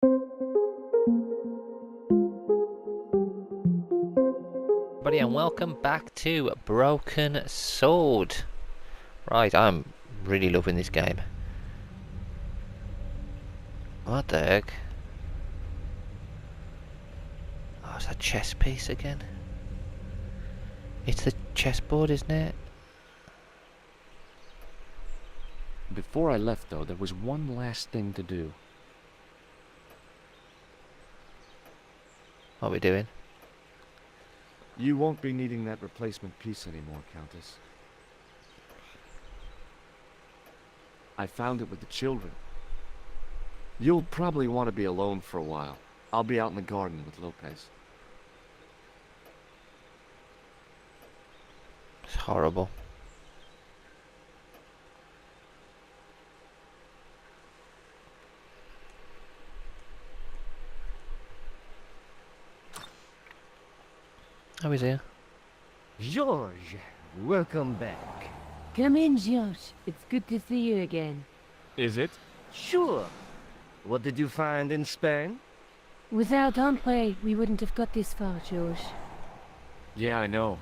Everybody, and welcome back to Broken Sword. Right, I'm really loving this game. What the heck? Oh, it's a chess piece again. It's the chessboard, isn't it? Before I left, though, there was one last thing to do. What are we doing? You won't be needing that replacement piece anymore, Countess. I found it with the children. You'll probably want to be alone for a while. I'll be out in the garden with Lopez. It's horrible. Oh, he's here. George, welcome back. Come in, George. It's good to see you again. Is it? Sure. What did you find in Spain? Without Andre, we wouldn't have got this far, George. Yeah, I know.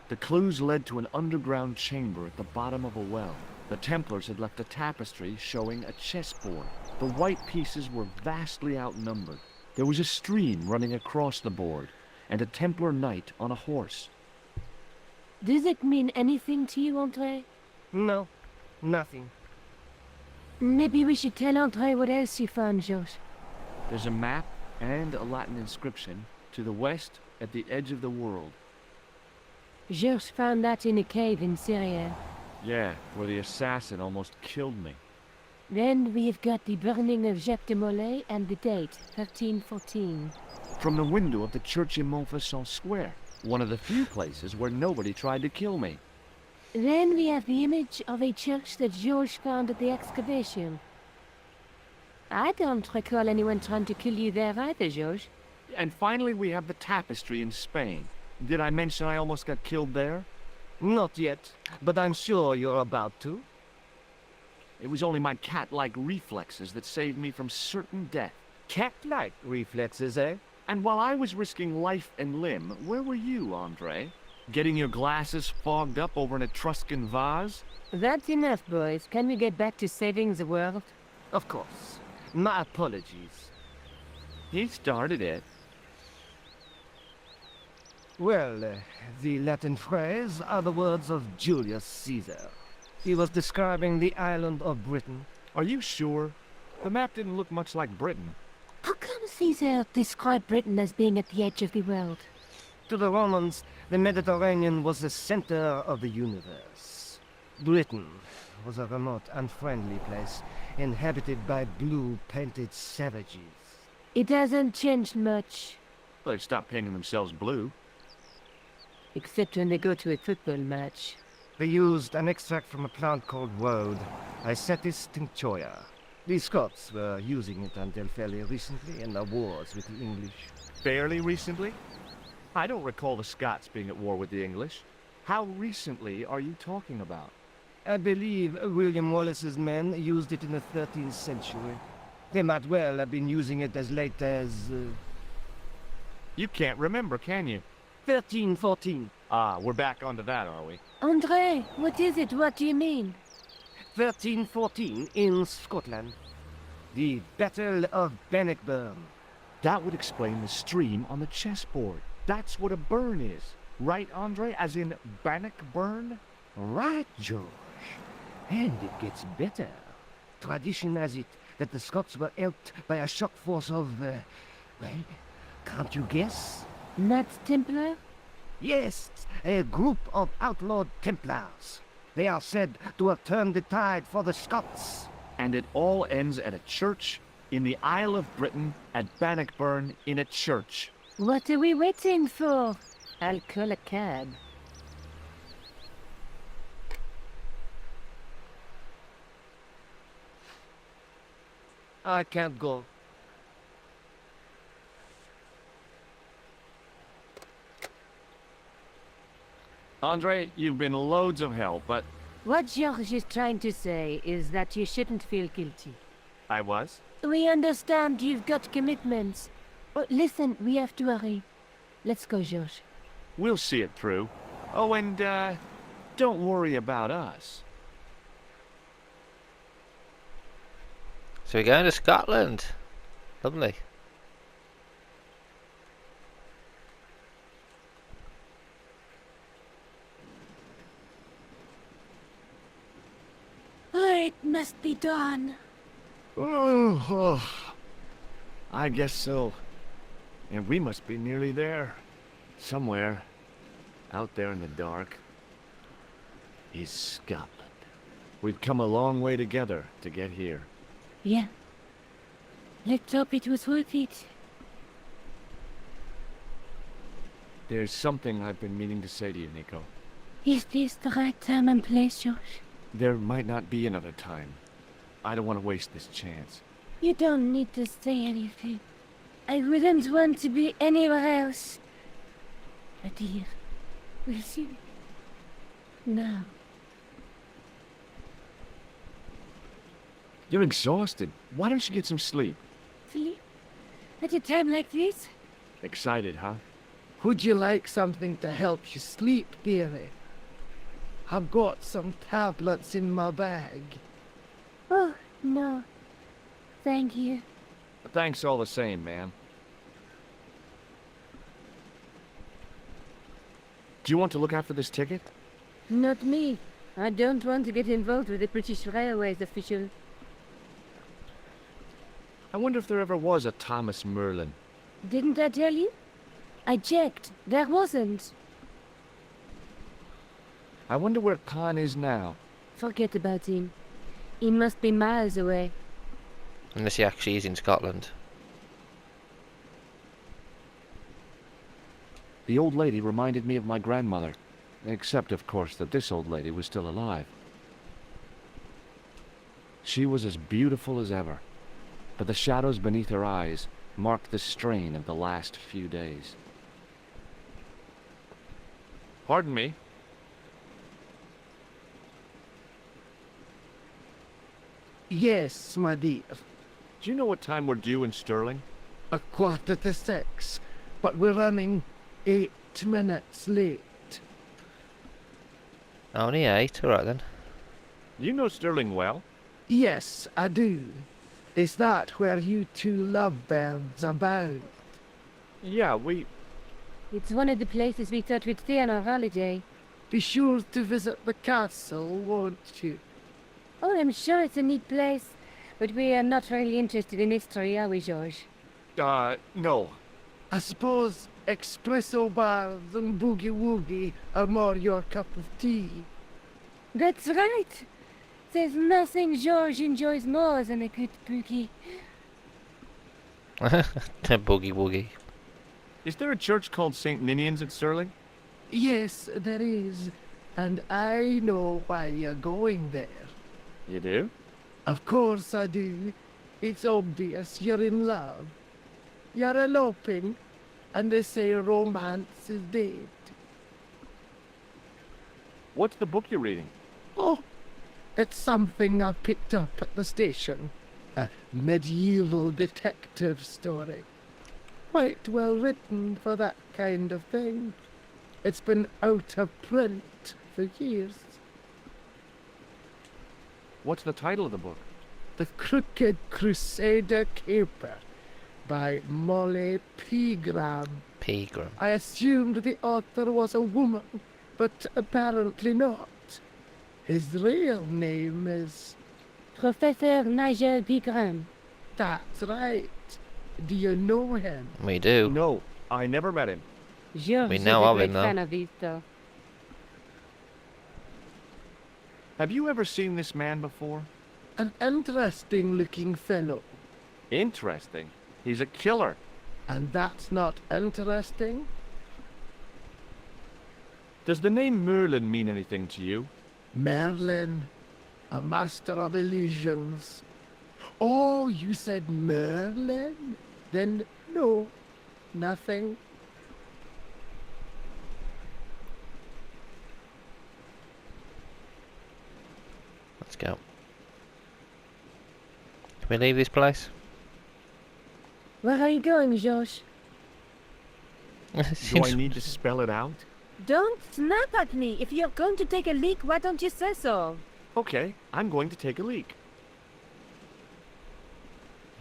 The clues led to an underground chamber at the bottom of a well. The Templars had left a tapestry showing a chessboard. The white pieces were vastly outnumbered. There was a stream running across the board, and a Templar knight on a horse. Does it mean anything to you, Andre? No, nothing. Maybe we should tell Andre what else you found, George. There's a map and a Latin inscription to the west at the edge of the world. George found that in a cave in Syria. Yeah, where the assassin almost killed me. Then we have got the burning of Jacques de Molay and the date, 1314. From the window of the church in Montfaucon Square, one of the few places where nobody tried to kill me. Then we have the image of a church that George found at the excavation. I don't recall anyone trying to kill you there either, George. And finally we have the tapestry in Spain. Did I mention I almost got killed there? Not yet, but I'm sure you're about to. It was only my cat-like reflexes that saved me from certain death. Cat-like reflexes, eh? And while I was risking life and limb, where were you, Andre? Getting your glasses fogged up over an Etruscan vase? That's enough, boys. Can we get back to saving the world? Of course. My apologies. He started it. Well, the Latin phrase are the words of Julius Caesar. He was describing the island of Britain. Are you sure? The map didn't look much like Britain. How come Caesar described Britain as being at the edge of the world? To the Romans, the Mediterranean was the center of the universe. Britain was a remote, unfriendly place, inhabited by blue-painted savages. It hasn't changed much, They've stopped painting themselves blue. except when they go to a football match. They used an extract from a plant called woad, Icetis tinctoria. The Scots were using it until fairly recently in the wars with the English. Fairly recently? I don't recall the Scots being at war with the English. How recently are you talking about? I believe William Wallace's men used it in the 13th century. They might well have been using it as late as... You can't remember, can you? 1314. Ah, we're back onto that, are we? Andre, what is it? What do you mean? 1314 in Scotland. The Battle of Bannockburn. That would explain the stream on the chessboard. That's what a burn is. Right, Andre? As in Bannockburn? Right, George. And it gets better. Tradition has it that the Scots were helped by a shock force of, well, can't you guess? Knights Templar? Yes, a group of outlawed Templars. They are said to have turned the tide for the Scots. And it all ends at a church in the Isle of Britain at Bannockburn in a church. What are we waiting for? I'll call a cab. I can't go. Andre, you've been loads of help, but What George is trying to say is that you shouldn't feel guilty. I was. We understand you've got commitments. But listen, we have to hurry. Let's go, George. We'll see it through. Oh, and, don't worry about us. So we're going to Scotland. Lovely. It must be done. Oh, I guess so. And we must be nearly there. Somewhere, out there in the dark, is Scotland. We've come a long way together to get here. Yeah. Let's hope it was worth it. There's something I've been meaning to say to you, Nico. Is this the right time and place, George? There might not be another time. I don't want to waste this chance. You don't need to say anything. I wouldn't want to be anywhere else. But here, we'll see. Now. You're exhausted. Why don't you get some sleep? Sleep? At a time like this? Excited, huh? Would you like something to help you sleep, dearie? I've got some tablets in my bag. Oh, no. Thank you. Thanks all the same, man. Do you want to look after this ticket? Not me. I don't want to get involved with the British Railways official. I wonder if there ever was a Thomas Merlin. Didn't I tell you? I checked. There wasn't. I wonder where Khan is now. Forget about him. He must be miles away. Unless he actually is in Scotland. The old lady reminded me of my grandmother. Except, of course, that this old lady was still alive. She was as beautiful as ever, but the shadows beneath her eyes marked the strain of the last few days. Pardon me. Yes, my dear. Do you know what time we're due in Stirling? 6:15, but we're running 8 minutes late. Only 8, alright then. You know Stirling well. Yes, I do. Is that where you two lovebirds abound? Yeah, It's one of the places we thought we'd stay on our holiday. Be sure to visit the castle, won't you? Oh, I'm sure it's a neat place. But we are not really interested in history, are we, George? no. I suppose espresso bars and boogie-woogie are more your cup of tea. That's right. There's nothing George enjoys more than a good boogie. Boogie woogie. Is there a church called St. Ninian's at Stirling? Yes, there is. And I know why you're going there. You do? Of course I do. It's obvious you're in love. You're eloping, and they say romance is dead. What's the book you're reading? Oh, it's something I picked up at the station. A medieval detective story. Quite well written for that kind of thing. It's been out of print for years. What's the title of the book? The Crooked Crusader Caper by Molly Pegram. Pegram. I assumed the author was a woman, but apparently not. His real name is... Professor Nigel Pegram. That's right. Do you know him? We do. No, I never met him. George We is know a of great him, though. fan of his, though. Have you ever seen this man before? An interesting-looking fellow. Interesting. He's a killer. And that's not interesting? Does the name Merlin mean anything to you? Merlin, a master of illusions. Oh, you said Merlin? Then no, nothing. Let's go. Can we leave this place? Where are you going, Josh? Do I need to spell it out? Don't snap at me. If you're going to take a leak, why don't you say so? Okay, I'm going to take a leak.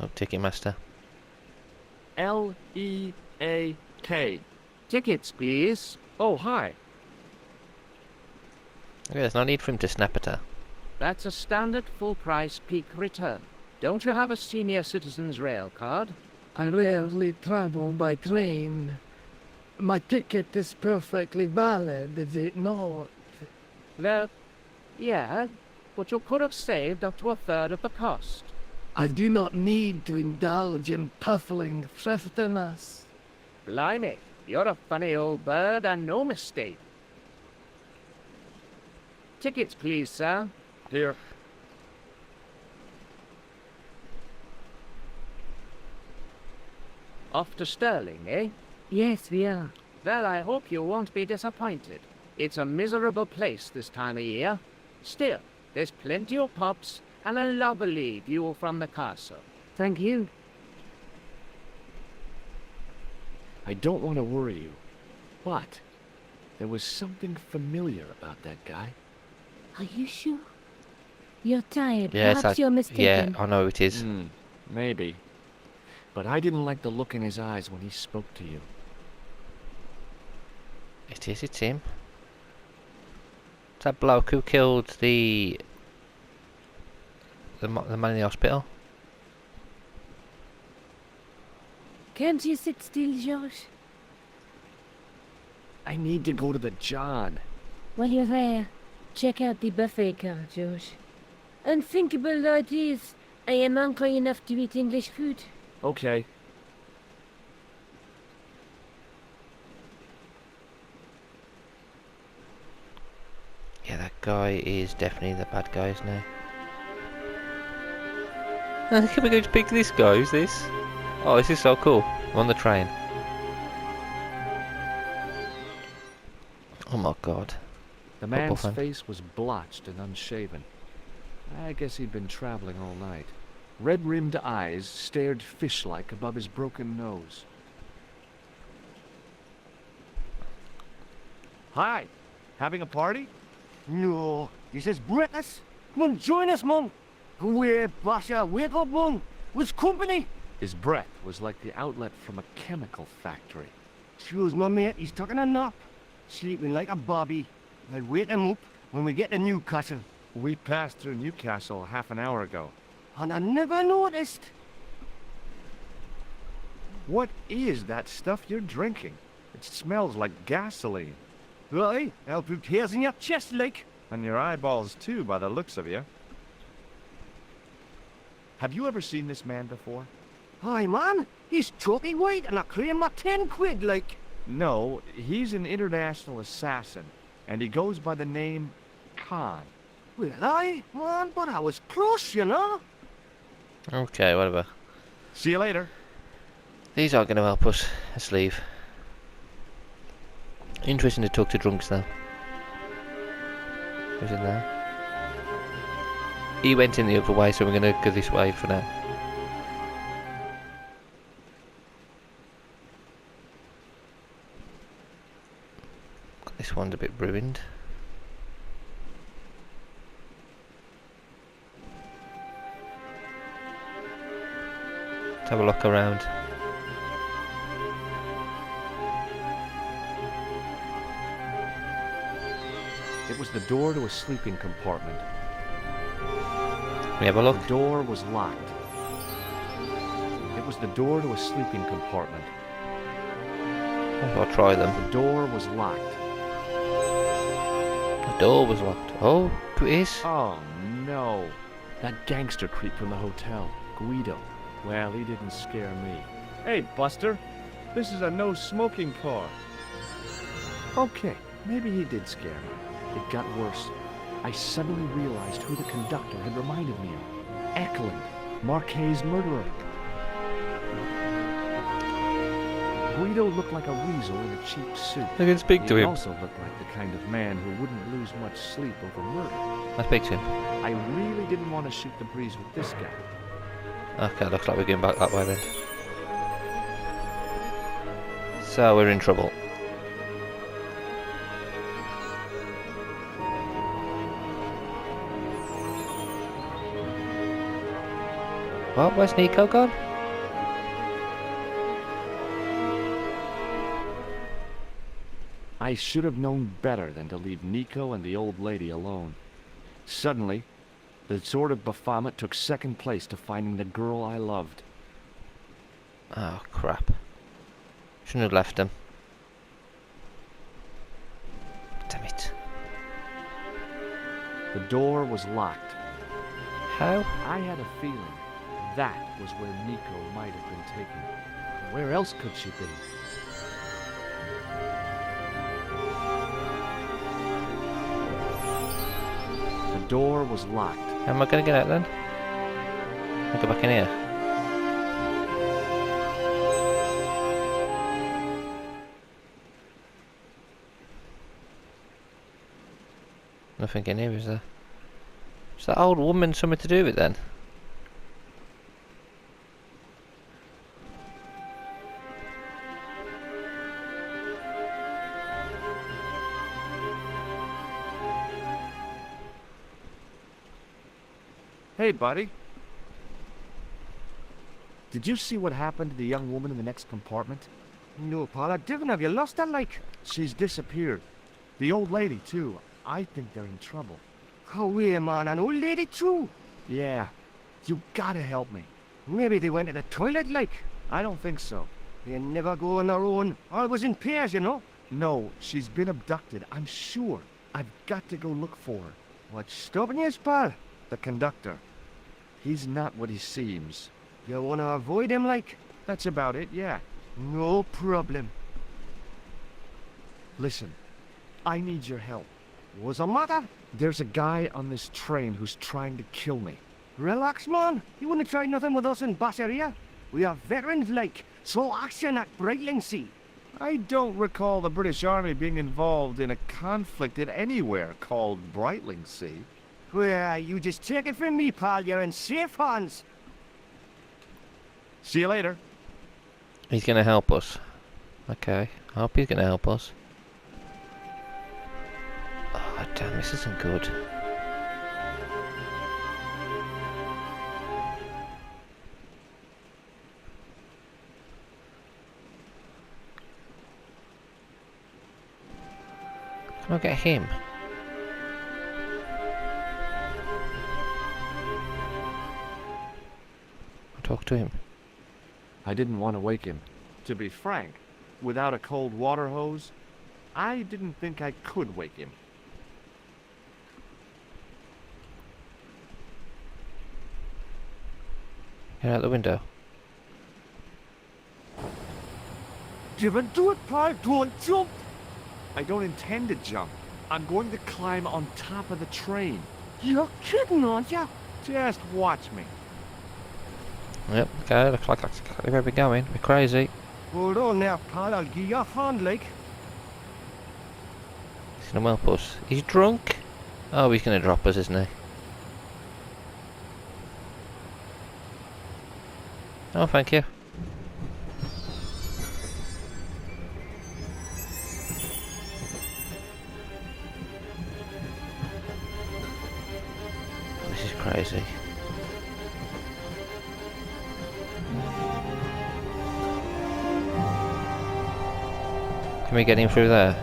Oh, Ticket Master. L-E-A-K. Tickets, please. Oh, hi. Okay, there's no need for him to snap at her. That's a standard full-price peak return. Don't you have a senior citizen's rail card? I rarely travel by train. My ticket is perfectly valid, is it not? Well, yeah, but you could have saved up to a third of the cost. I do not need to indulge in puffling thriftiness. Blimey, you're a funny old bird and no mistake. Tickets, please, sir. Here. Off to Stirling, eh? Yes, we are. Well, I hope you won't be disappointed. It's a miserable place this time of year. Still, there's plenty of pubs and a lovely view from the castle. Thank you. I don't want to worry you, but there was something familiar about that guy. Are you sure? You're tired. Yes, Perhaps you're mistaken. Yeah, I know it is. Maybe. But I didn't like the look in his eyes when he spoke to you. It is, it's him. It's that bloke who killed the man in the hospital. Can't you sit still, Josh? I need to go to the John. While you're there, check out the buffet car, Josh. Unthinkable though it is, I am hungry enough to eat English food. Okay. Yeah, that guy is definitely the bad guy, isn't he? Can we go to pick this guy? Who's this? Oh, this is so cool. I'm on the train. Oh my god. The Football man's fan. face was blotched and unshaven. I guess he'd been traveling all night. Red-rimmed eyes stared fish-like above his broken nose. Hi. Having a party? No, this is breakfast. Come on, join us, Mum. We're Basha, wake up, Mum. With company. His breath was like the outlet from a chemical factory. Excuse my mate, he's taking a nap. Sleeping like a bobby. I'll wake him up when we get to Newcastle. We passed through Newcastle half an hour ago. And I never noticed. What is that stuff you're drinking? It smells like gasoline. Right, I'll put hairs in your chest, like. And your eyeballs too, by the looks of you. Have you ever seen this man before? Hi, man. He's chalky white and I claim my 10 quid, like. No, he's an international assassin, and he goes by the name Khan. Well, man, but I was close, you know. Okay, whatever. See you later. These aren't going to help us. Let's leave. Interesting to talk to drunks though. Who's in there? He went in the other way, so we're going to go this way for now. This one's a bit ruined. Let's have a look around. It was the door to a sleeping compartment. We have a look. The door was locked. It was the door to a sleeping compartment. I'll try them. The door was locked. The door was locked. Oh, it is. Oh, no. That gangster creep from the hotel, Guido. Well, he didn't scare me. Hey, Buster. This is a no-smoking car. Okay, maybe he did scare me. It got worse. I suddenly realized who the conductor had reminded me of. Eklund, Marquet's murderer. Guido looked like a weasel in a cheap suit. I can speak to He him. also looked like the kind of man who wouldn't lose much sleep over murder. I speak to him. I really didn't want to shoot the breeze with this guy. Okay, looks like we're going back that way then. So we're in trouble. What? Where's Nico gone? I should have known better than to leave Nico and the old lady alone. Suddenly, the sword of Baphomet took second place to finding the girl I loved. Oh crap. Shouldn't have left him. Damn it. The door was locked. How? I had a feeling that was where Nico might have been taken. Where else could she be? The door was locked. How am I going to get out then? I'll go back in here. Nothing in here, is there? Is that old woman something to do with it then? Hey, buddy. Did you see what happened to the young woman in the next compartment? No, Paul, I didn't. Have you lost her, like? She's disappeared. The old lady, too. I think they're in trouble. Oh, wait, man, an old lady too. Yeah. You gotta help me. Maybe they went to the toilet, like. I don't think so. They never go on their own. Always in pairs, you know. No, she's been abducted, I'm sure. I've got to go look for her. What's stopping you, pal? The conductor. He's not what he seems. You want to avoid him, like? That's about it, yeah. No problem. Listen, I need your help. What's the matter? There's a guy on this train who's trying to kill me. Relax, man. You wouldn't try nothing with us in Basseria. We are veterans, like. Slow action at Brightlingsea. I don't recall the British Army being involved in a conflict at anywhere called Brightlingsea. Well, you just take it from me, pal. You're in safe hands. See you later. He's going to help us. Okay, I hope he's going to help us. Oh damn, this isn't good. Can I get him? I'll talk to him. I didn't want to wake him. To be frank, without a cold water hose, I didn't think I could wake him. Get out the window. Don't do it, pal. Don't jump. I don't intend to jump. I'm going to climb on top of the train. You're kidding, aren't you? Just watch me. Yep, okay, looks like that's exactly where we're going. We're crazy. Hold on now, pal. I'll give you a hand, like. He's gonna help us. He's drunk? Oh, he's gonna drop us, isn't he? Oh, thank you. This is crazy. Can we get him through there?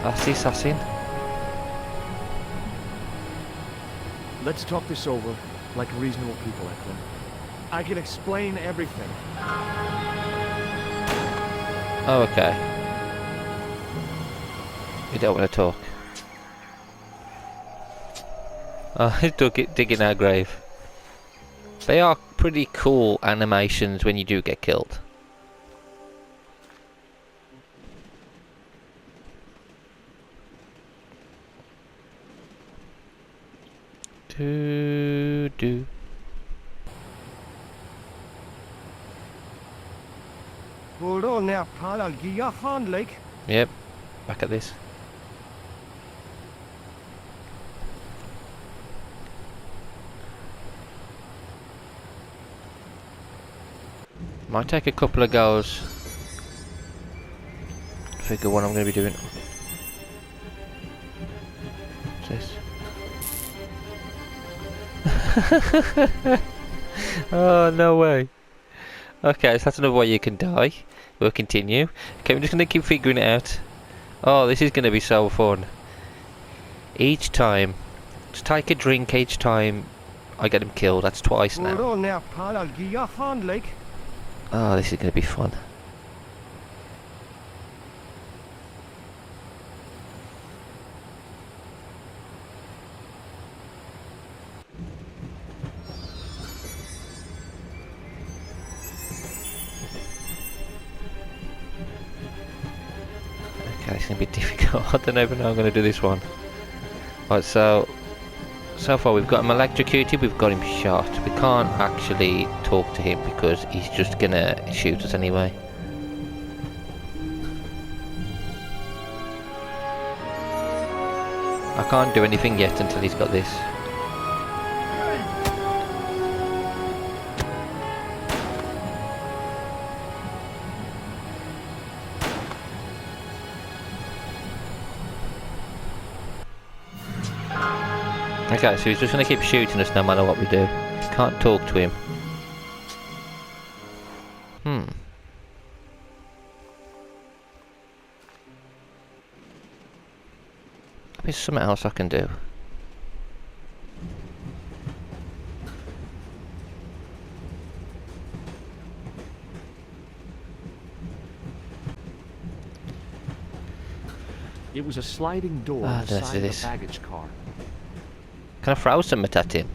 That's the assassin. Let's talk this over like reasonable people, Eklund. I can explain everything. Oh, okay. You don't want to talk. Oh, he's digging our grave. They are pretty cool animations when you do get killed. Do do. Hold on there, pal. I'll give you a hand, like. Yep. Back at this. Might take a couple of goes. Figure what I'm going to be doing. What's this? Oh, no way. Okay, so that's another way you can die. We'll continue. Okay, we're just going to keep figuring it out. Oh, this is going to be so fun. Each time, just take a drink each time I get him killed. That's twice Hold now. on there, pal. I'll give you a hand, like. Oh, this is going to be fun. Okay, it's going to be difficult. I don't even know how I'm going to do this one. Right, so far we've got him electrocuted, we've got him shot. We can't actually talk to him because he's just going to shoot us anyway. I can't do anything yet until he's got this. Okay, so he's just going to keep shooting us no matter what we do. Can't talk to him. There's something else I can do. It was a sliding door on the let's side do of the this. baggage car. Can I throw something at him?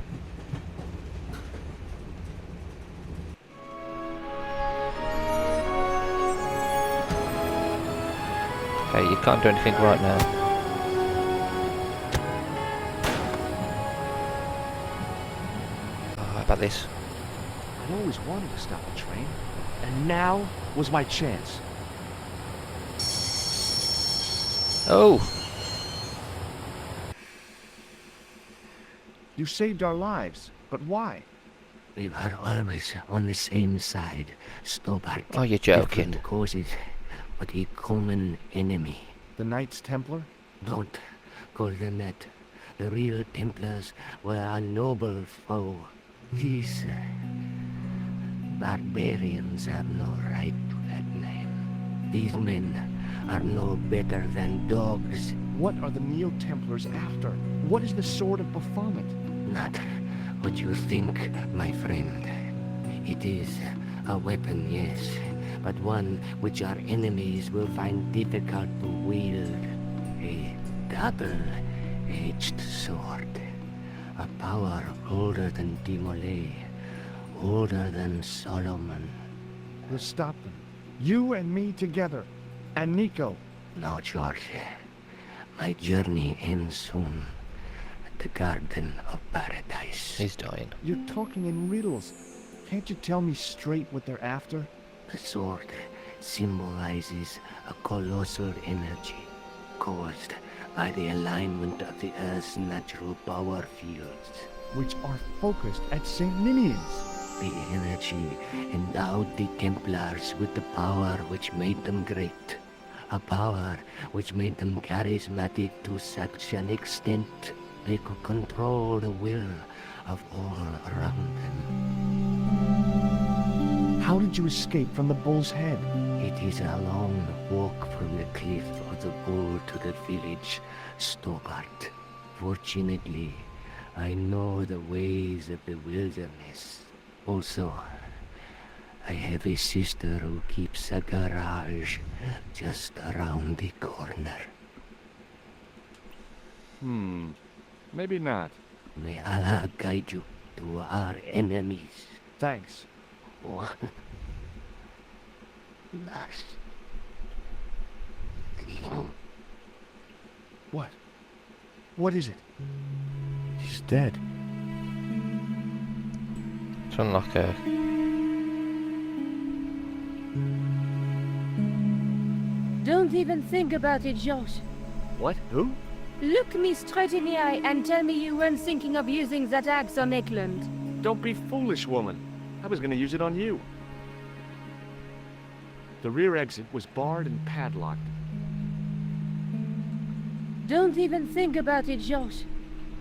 Okay, you can't do anything right now. Oh, how about this? I always wanted to stop a train, and now was my chance. Oh! You saved our lives, but why? We were always on the same side, Stobart. Oh, you're joking. Different causes, but a common enemy. The Knights Templar? Don't call them that. The real Templars were a noble foe. These barbarians have no right to that name. These men are no better than dogs. What are the Neo Templars after? What is the Sword of Baphomet? Not what you think, my friend. It is a weapon, yes, but one which our enemies will find difficult to wield. A double-edged sword. A power older than Dimolay, older than Solomon. We'll stop them. You and me together. And Nico. No, George. My journey ends soon. At the Garden of Paradise. He's dying. You're talking in riddles. Can't you tell me straight what they're after? The sword symbolizes a colossal energy caused by the alignment of the Earth's natural power fields. Which are focused at St. Ninian's. The energy endowed the Templars with the power which made them great. A power which made them charismatic to such an extent they could control the will of all around them. How did you escape from the Bull's Head? It is a long walk from the cliff of the Bull to the village, Stobart. Fortunately, I know the ways of the wilderness. Also, I have a sister who keeps a garage just around the corner. Maybe not. May Allah guide you to our enemies. Thanks. One last thing. What? What is it? He's dead. To unlock her. Don't even think about it, Josh. What? Who? Look me straight in the eye and tell me you weren't thinking of using that axe on Eklund. Don't be foolish, woman. I was gonna use it on you. The rear exit was barred and padlocked. Don't even think about it, Josh.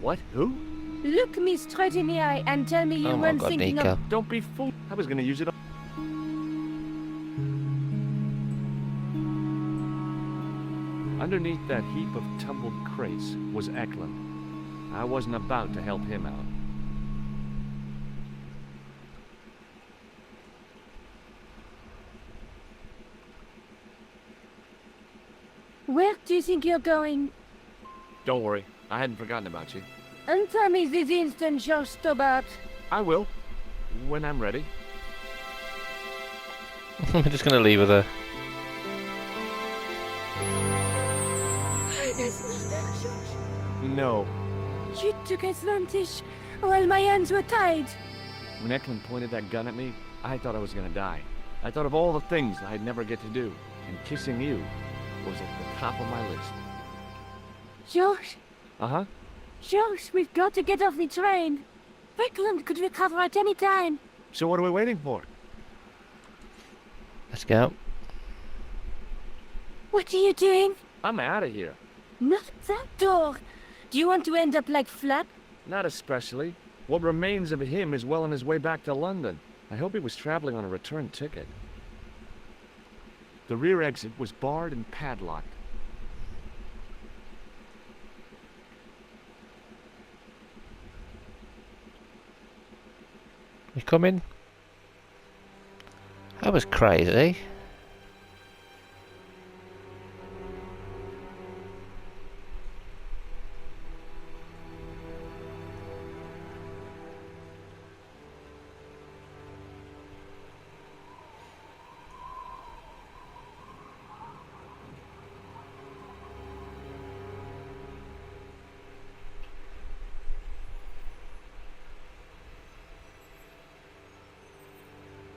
What? Who? Look me straight in the eye and tell me you Oh my weren't god, thinking Nico. of... Don't be fool. I was gonna use it on... Underneath that heap of tumbled crates was Eklund. I wasn't about to help him out. Where do you think you're going? Don't worry, I hadn't forgotten about you. And tell me this instant, Josh Stobart. I will, when I'm ready. I'm just gonna leave her there. No. You took advantage while my hands were tied. When Eklund pointed that gun at me, I thought I was gonna die. I thought of all the things I'd never get to do, and kissing you was at the top of my list. Josh, Uh-huh. Josh, we've got to get off the train. Eklund could recover at any time. So what are we waiting for? Let's go. What are you doing? I'm out of here. Not that door. Do you want to end up like Flap? Not especially. What remains of him is well on his way back to London. I hope he was traveling on a return ticket. The rear exit was barred and padlocked. You coming? That was crazy.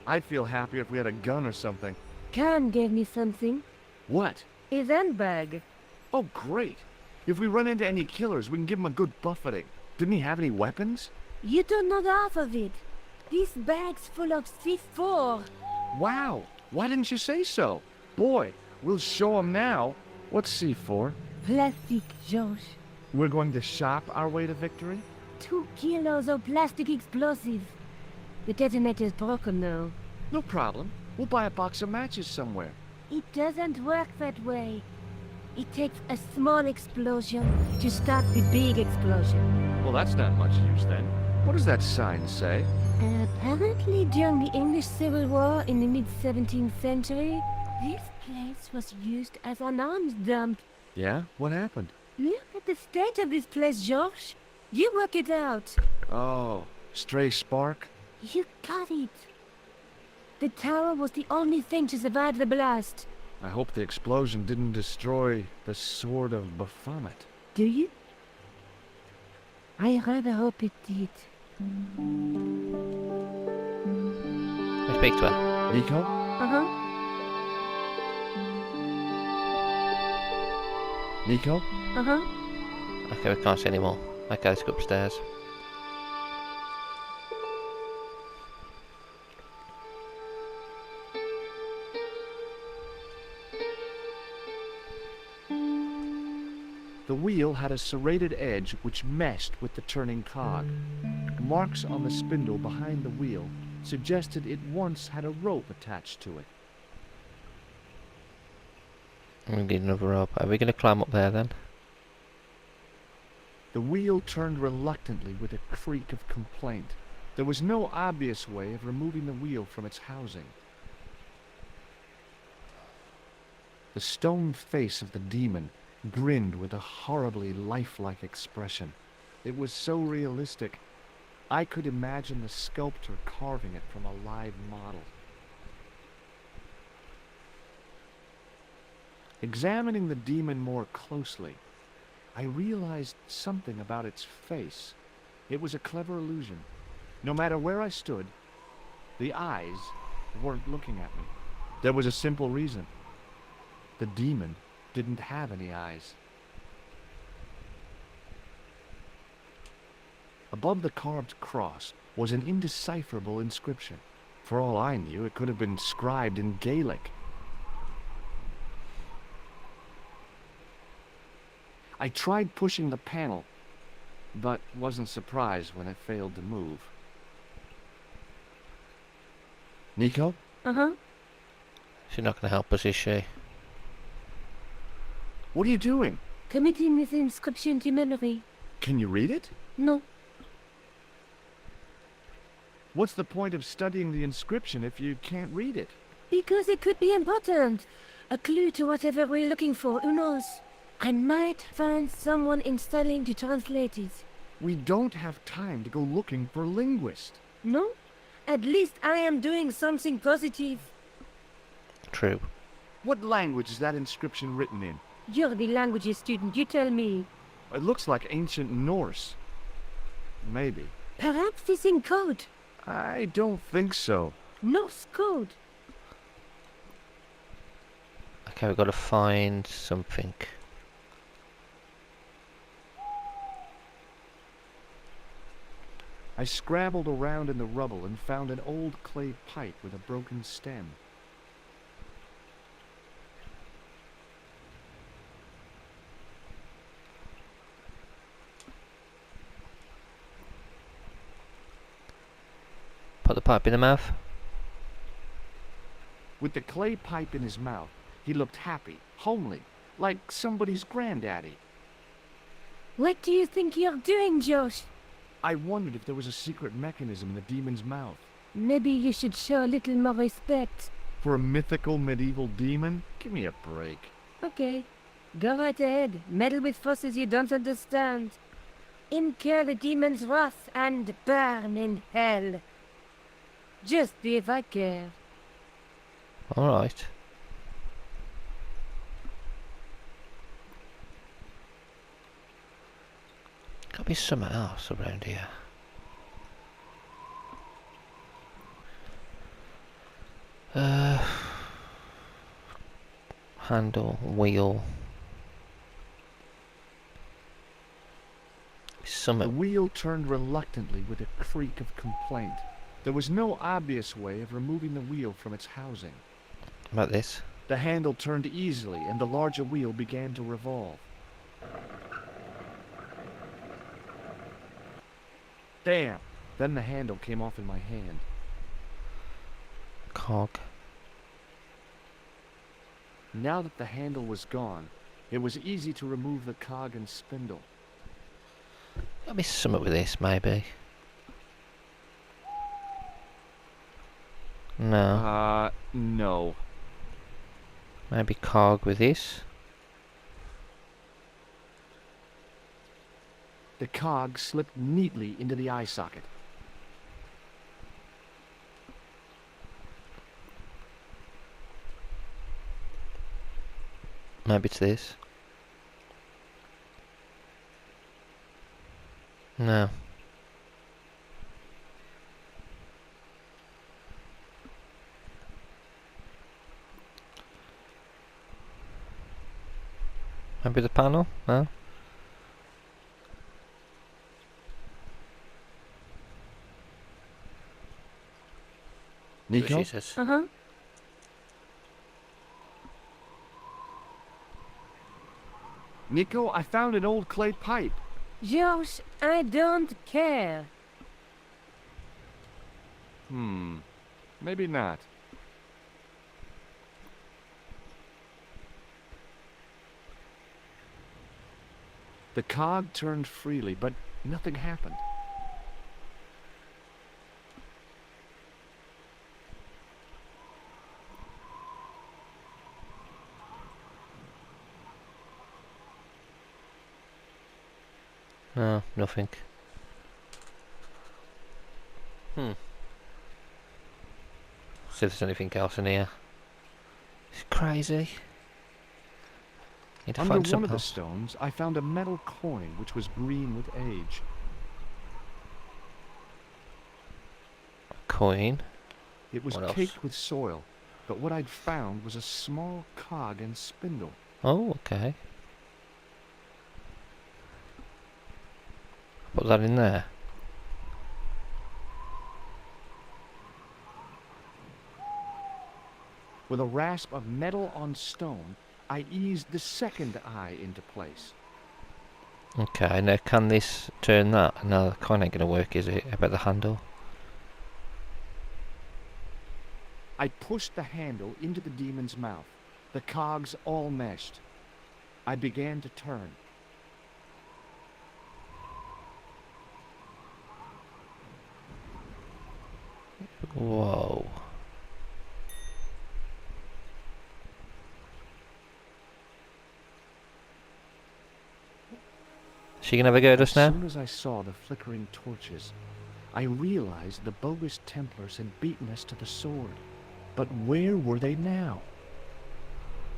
I'd feel happier if we had a gun or something. Khan gave me something. What? His handbag. Oh, great. If we run into any killers, we can give them a good buffeting. Didn't he have any weapons? You don't know the half of it. This bag's full of C4. Wow. Why didn't you say so? Boy, we'll show him now. What's C4? Plastic, Josh. We're going to shop our way to victory? 2 kilos of plastic explosives. The detonator's broken now. No problem. We'll buy a box of matches somewhere. It doesn't work that way. It takes a small explosion to start the big explosion. Well, that's not much use then. What does that sign say? Apparently during the English Civil War in the mid-17th century, this place was used as an arms dump. Yeah? What happened? Look at the state of this place, Josh. You work it out. Oh, stray spark? You got it. The tower was the only thing to survive the blast. I hope the explosion didn't destroy the Sword of Baphomet. Do you? I rather hope it did. I speak to her. Nico? Uh-huh. Nico? Uh-huh. Okay, we can't see anymore. Okay, let's go upstairs. The wheel had a serrated edge which meshed with the turning cog. Marks on the spindle behind the wheel suggested it once had a rope attached to it. We need another rope. Are we going to climb up there then? The wheel turned reluctantly with a creak of complaint. There was no obvious way of removing the wheel from its housing. The stone face of the demon grinned with a horribly lifelike expression. It was so realistic, I could imagine the sculptor carving it from a live model. Examining the demon more closely, I realized something about its face. It was a clever illusion. No matter where I stood, The eyes weren't looking at me. There was a simple reason. The demon didn't have any eyes. Above the carved cross was an indecipherable inscription. For all I knew, it could have been scribed in Gaelic. I tried pushing the panel, but wasn't surprised when it failed to move. Nico? Uh-huh. She's not going to help us, is she? What are you doing? Committing this inscription to memory. Can you read it? No. What's the point of studying the inscription if you can't read it? Because it could be important. A clue to whatever we're looking for, who knows? I might find someone installing to translate it. We don't have time to go looking for linguists. No? At least I am doing something positive. True. What language is that inscription written in? You're the languages student, you tell me. It looks like ancient Norse. Maybe. Perhaps it's in code. I don't think so. Norse code. Okay, we've got to find something. I scrabbled around in the rubble and found an old clay pipe with a broken stem. Put the pipe in the mouth. With the clay pipe in his mouth, he looked happy, homely, like somebody's granddaddy. What do you think you're doing, Josh? I wondered if there was a secret mechanism in the demon's mouth. Maybe you should show a little more respect. For a mythical medieval demon? Give me a break. Okay. Go right ahead. Meddle with forces you don't understand. Incur the demon's wrath and burn in hell. Just if I care. Alright. Gotta be something else around here. Handle, wheel. The Something. wheel turned reluctantly with a creak of complaint. There was no obvious way of removing the wheel from its housing. About this. The handle turned easily and the larger wheel began to revolve. Damn! Then the handle came off in my hand. Cog. Now that the handle was gone, it was easy to remove the cog and spindle. Gotta be something with this, maybe. No. No. Maybe cog with this. The cog slipped neatly into the eye socket. Maybe it's this. No. Maybe the panel? No? Nico? Jesus. Uh-huh. Nico, I found an old clay pipe. Josh, I don't care. Maybe not. The cog turned freely, but nothing happened. No, nothing. See if there's anything else in here. It's crazy. Need to Under find one something of the else. stones, I found a metal coin which was green with age. Coin. It was What else? caked with soil, but what I'd found was a small cog and spindle. Oh, okay. Put that in there. With a rasp of metal on stone, I eased the second eye into place. Okay, now can this turn that? No, that kind of ain't gonna work, is it? About the handle. I pushed the handle into the demon's mouth. The cogs all meshed. I began to turn. Whoa. She gonna have a go at us As now? soon as I saw the flickering torches, I realized the bogus Templars had beaten us to the sword. But where were they now?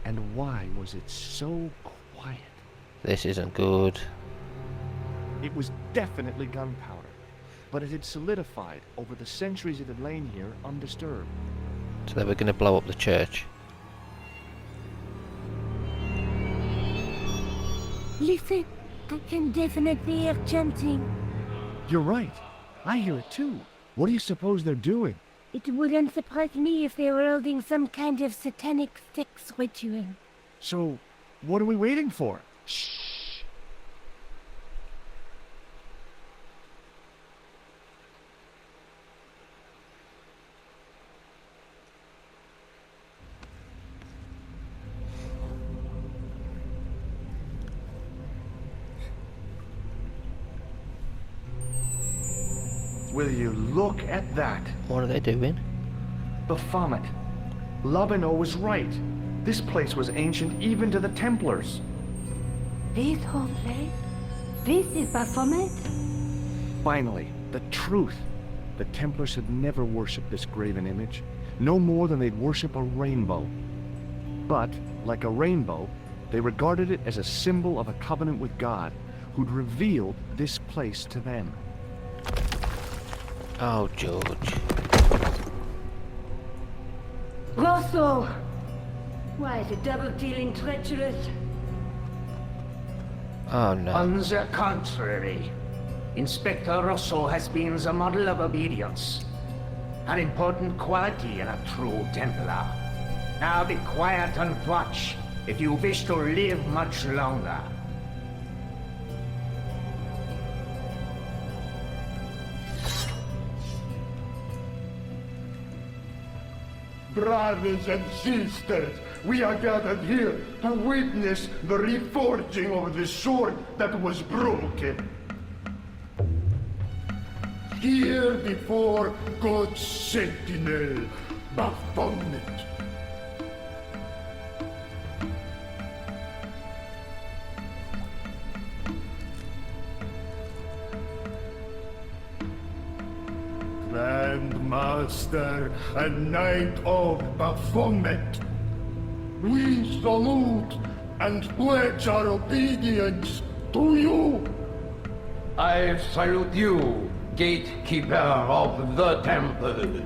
And why was it so quiet? This isn't good. It was definitely gunpowder, but it had solidified over the centuries it had lain here undisturbed. So they were gonna blow up the church. Listen, I can definitely hear chanting. You're right. I hear it too. What do you suppose they're doing? It wouldn't surprise me if they were holding some kind of satanic sex ritual. So, what are we waiting for? Will you look at that? What are they doing? Baphomet. Lobino was right. This place was ancient even to the Templars. This whole place? This is Baphomet? Finally, the truth. The Templars had never worshipped this graven image, no more than they'd worship a rainbow. But, like a rainbow, they regarded it as a symbol of a covenant with God, who'd revealed this place to them. Oh, George. Rosso! Why, the double-dealing treacherous? Oh, no. On the contrary, Inspector Rosso has been the model of obedience, an important quality in a true Templar. Now be quiet and watch if you wish to live much longer. Brothers and sisters, we are gathered here to witness the reforging of the sword that was broken. Here before God's sentinel, Baphomet. Grand Master and Knight of Baphomet, we salute and pledge our obedience to you. I salute you, gatekeeper of the temple.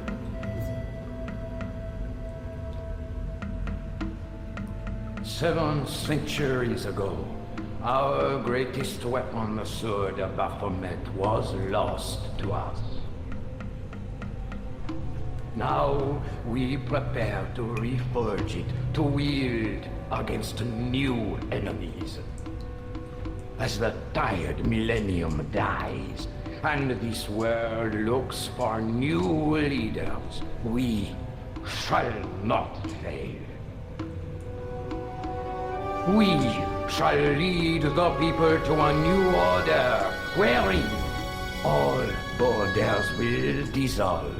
Seven centuries ago, our greatest weapon, the sword of Baphomet, was lost to us. Now we prepare to reforge it, to wield against new enemies. As the tired millennium dies, and this world looks for new leaders, we shall not fail. We shall lead the people to a new order, wherein all borders will dissolve.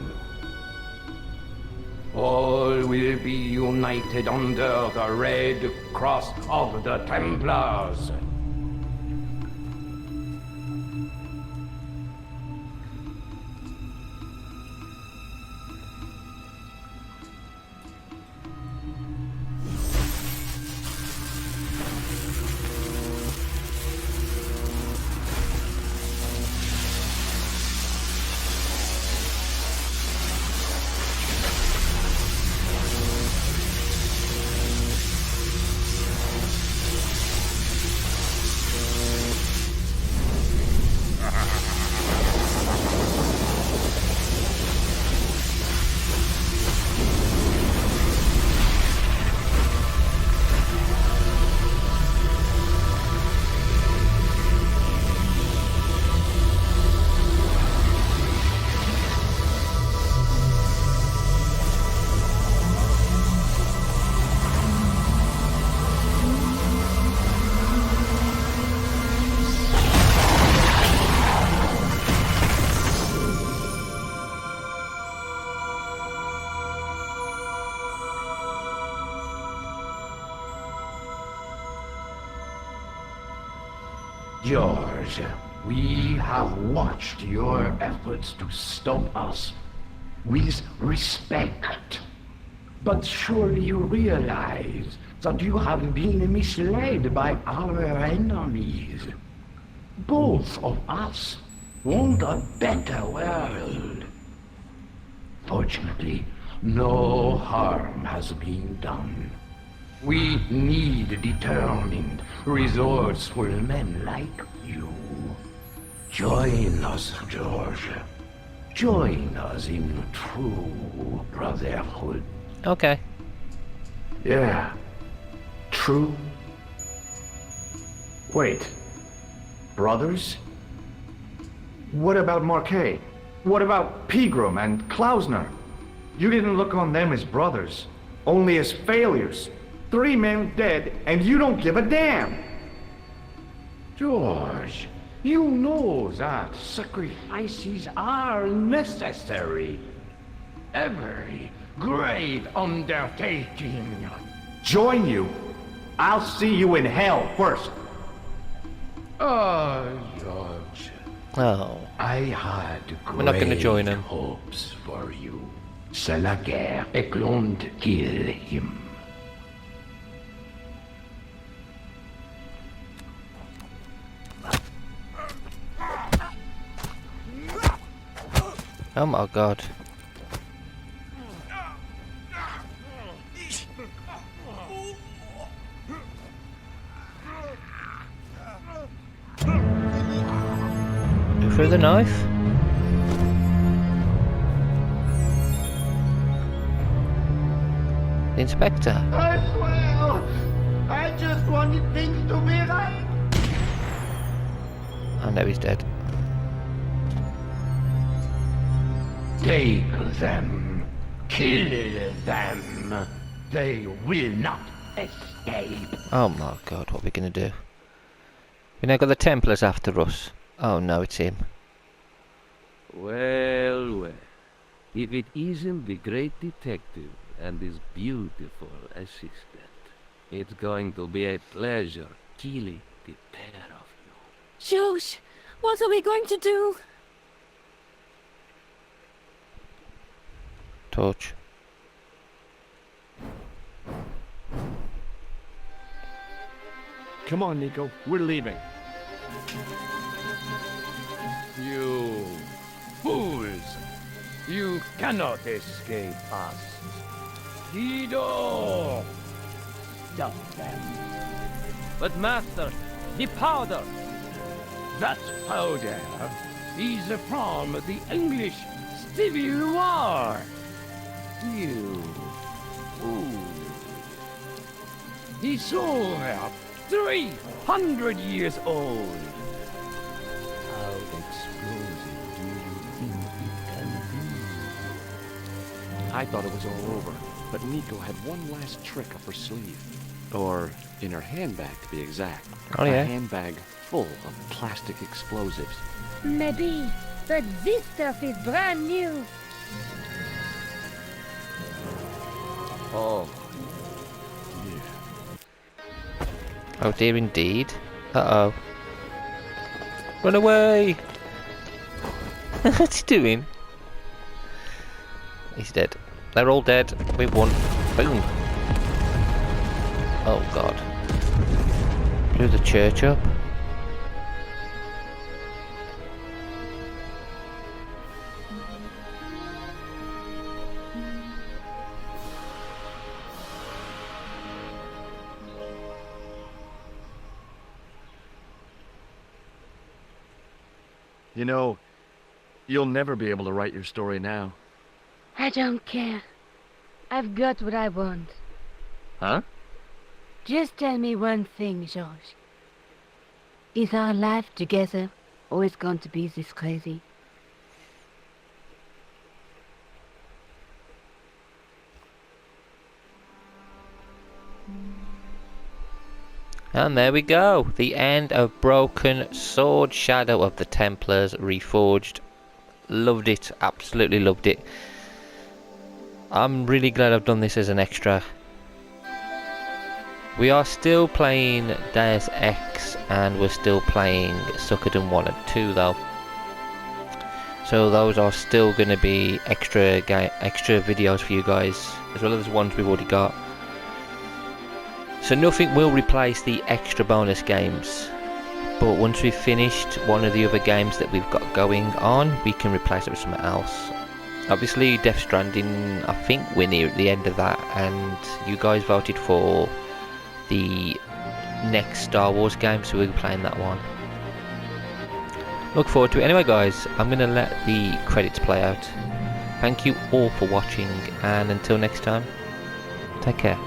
All will be united under the red cross of the Templars. George, we have watched your efforts to stop us with respect. But surely you realize that you have been misled by our enemies. Both of us want a better world. Fortunately, no harm has been done. We need determined, resourceful men like you. Join us, George. Join us in true brotherhood. Okay. Yeah. True. Wait. Brothers? What about Marquet? What about Pegram and Klausner? You didn't look on them as brothers, only as failures. 3 men dead, and you don't give a damn! George, you know that sacrifices are necessary. Every great undertaking. Join you? I'll see you in hell first! George, Oh. I had We're not gonna join him. hopes for you. C'est la guerre et l'on kill him. Oh my god. Go through the knife? The inspector. I swear, I just wanted things to be right. Oh no, he's dead. Take them. Kill them. They will not escape. Oh my god, what are we gonna do? We now got the Templars after us. Oh no, it's him. Well, well. If it isn't the great detective and his beautiful assistant, it's going to be a pleasure killing the pair of you. Josh, what are we going to do? Torch. Come on, Nico. We're leaving. You fools! You cannot escape us. Guido! Stop them. But master, the powder! That powder is from the English Civil War. You fool. The sword, 300 years old. How explosive do you think it can be? I thought it was all over, but Nico had one last trick up her sleeve. Or in her handbag, to be exact. Oh, yeah? A handbag full of plastic explosives. Maybe, but this stuff is brand new. Oh. Oh dear indeed. Uh-oh. Run away! What's he doing? He's dead. They're all dead. We've won. Boom. Oh god. Blew the church up. You know, you'll never be able to write your story now. I don't care. I've got what I want. Huh? Just tell me one thing, George. Is our life together always going to be this crazy? And there we go. The end of Broken Sword, Shadow of the Templars Reforged. Loved it. Absolutely loved it. I'm really glad I've done this as an extra. We are still playing Deus Ex, and we're still playing Suikoden 1 and 2 though. So those are still going to be extra videos for you guys, as well as the ones we've already got. So nothing will replace the extra bonus games, but once we've finished one of the other games that we've got going on, we can replace it with something else. Obviously Death Stranding, I think we're near at the end of that, and you guys voted for the next Star Wars game, so we'll be playing that one. Look forward to it. Anyway guys, I'm going to let the credits play out. Thank you all for watching, and until next time, take care.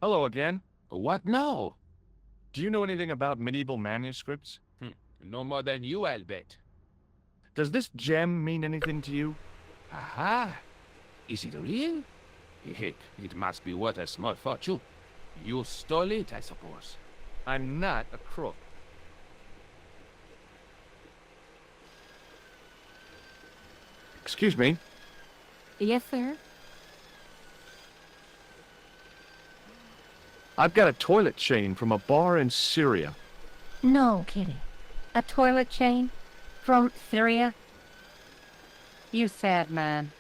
Hello again. What now? Do you know anything about medieval manuscripts? No more than you, I'll bet. Does this gem mean anything to you? Aha! Is it real? It must be worth a small fortune. You stole it, I suppose. I'm not a crook. Excuse me. Yes, sir. I've got a toilet chain from a bar in Syria. No kidding. A toilet chain? From Syria? You sad man.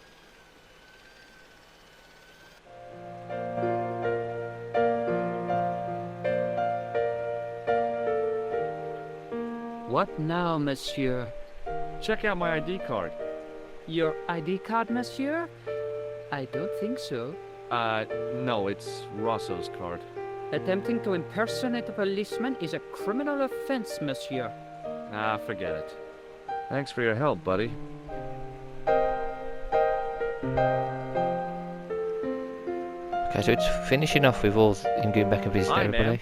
What now, monsieur? Check out my ID card. Your ID card, monsieur? I don't think so. No, it's Rosso's card. Attempting to impersonate a policeman is a criminal offense, monsieur. Ah, forget it. Thanks for your help, buddy. Okay, so it's finishing off with all him going back and visiting Hi, everybody. ma'am.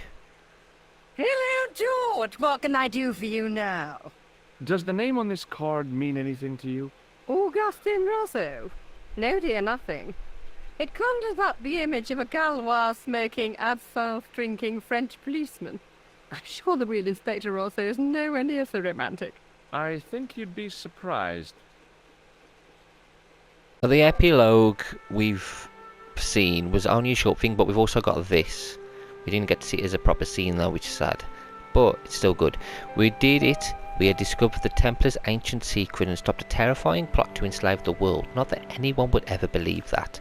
Hello, George. What can I do for you now? Does the name on this card mean anything to you? Augustin Rosso? No, dear, nothing. It conjures up the image of a Gaulois smoking, absinthe drinking French policeman. I'm sure the real Inspector Rosso is nowhere near so romantic. I think you'd be surprised. Well, the epilogue we've seen was only a short thing, but we've also got this. We didn't get to see it as a proper scene though, which is sad. But it's still good. We did it. We had discovered the Templars' ancient secret and stopped a terrifying plot to enslave the world. Not that anyone would ever believe that.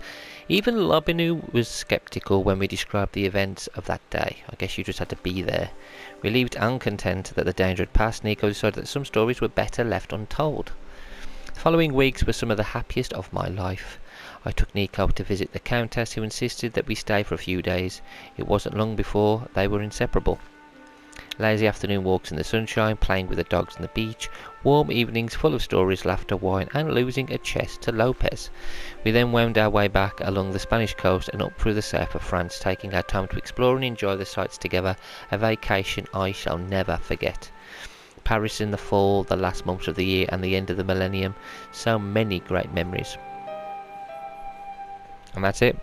Even Lobinu was sceptical when we described the events of that day. I guess you just had to be there. Relieved and content that the danger had passed, Nico decided that some stories were better left untold. The following weeks were some of the happiest of my life. I took Nico to visit the Countess, who insisted that we stay for a few days. It wasn't long before they were inseparable. Lazy afternoon walks in the sunshine, playing with the dogs on the beach, warm evenings full of stories, laughter, wine, and losing a chess to Lopez. We then wound our way back along the Spanish coast and up through the south of France, taking our time to explore and enjoy the sights together, a vacation I shall never forget. Paris in the fall, the last months of the year, and the end of the millennium. So many great memories. And that's it.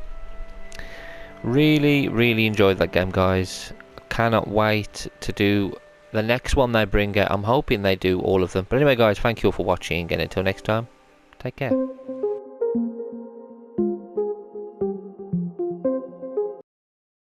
Really, really enjoyed that game, guys. Cannot wait to do the next one they bring out. I'm hoping they do all of them. But anyway, guys, thank you all for watching, and until next time, take care.